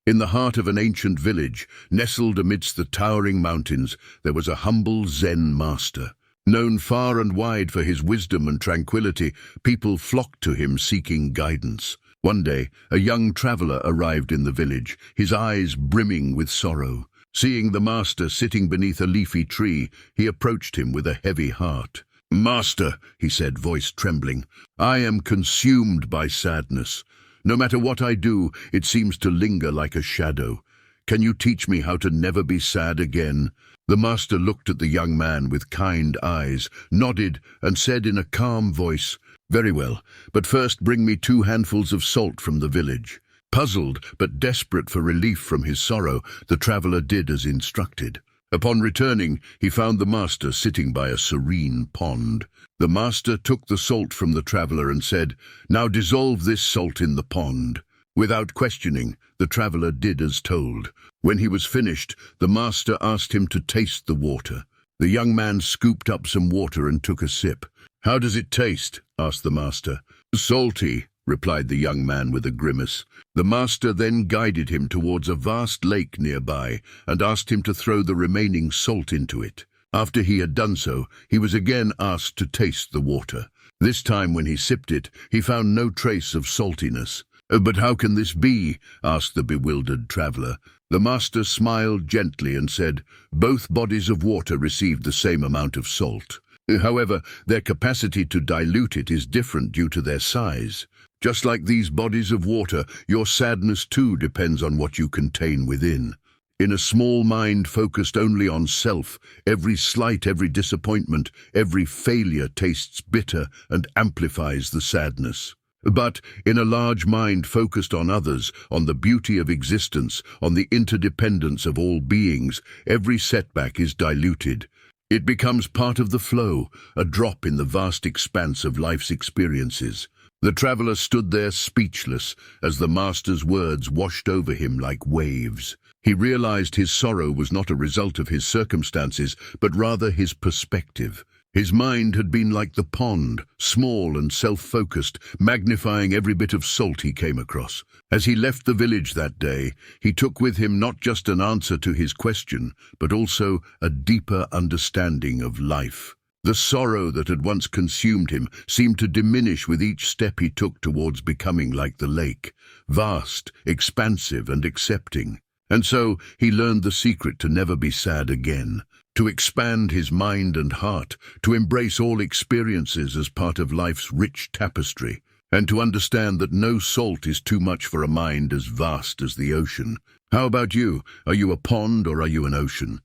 In the heart of an ancient village, nestled amidst the towering mountains, there was a humble Zen master. Known far and wide for his wisdom and tranquility, people flocked to him seeking guidance. One day, a young traveler arrived in the village, his eyes brimming with sorrow. Seeing the master sitting beneath a leafy tree, he approached him with a heavy heart. "Master," he said, voice trembling, "I am consumed by sadness. No matter what I do, it seems to linger like a shadow. Can you teach me how to never be sad again?" The master looked at the young man with kind eyes, nodded, and said in a calm voice, "Very well, but first bring me 2 handfuls of salt from the village." Puzzled, but desperate for relief from his sorrow, the traveler did as instructed. Upon returning, he found the master sitting by a serene pond. The master took the salt from the traveler and said, "Now dissolve this salt in the pond." Without questioning, the traveler did as told. When he was finished, the master asked him to taste the water. The young man scooped up some water and took a sip. "How does it taste?" asked the master. "Salty," replied the young man with a grimace. The master then guided him towards a vast lake nearby and asked him to throw the remaining salt into it. After he had done so, he was again asked to taste the water. This time when he sipped it, he found no trace of saltiness. "But how can this be?" asked the bewildered traveler. The master smiled gently and said, "Both bodies of water received the same amount of salt. However, their capacity to dilute it is different due to their size. Just like these bodies of water, your sadness too depends on what you contain within. In a small mind focused only on self, every slight, every disappointment, every failure tastes bitter and amplifies the sadness. But in a large mind focused on others, on the beauty of existence, on the interdependence of all beings, every setback is diluted. It becomes part of the flow, a drop in the vast expanse of life's experiences." The traveler stood there speechless as the master's words washed over him like waves. He realized his sorrow was not a result of his circumstances, but rather his perspective. His mind had been like the pond, small and self-focused, magnifying every bit of salt he came across. As he left the village that day, he took with him not just an answer to his question, but also a deeper understanding of life. The sorrow that had once consumed him seemed to diminish with each step he took towards becoming like the lake, vast, expansive, and accepting. And so he learned the secret to never be sad again, to expand his mind and heart, to embrace all experiences as part of life's rich tapestry, and to understand that no salt is too much for a mind as vast as the ocean. How about you? Are you a pond or are you an ocean?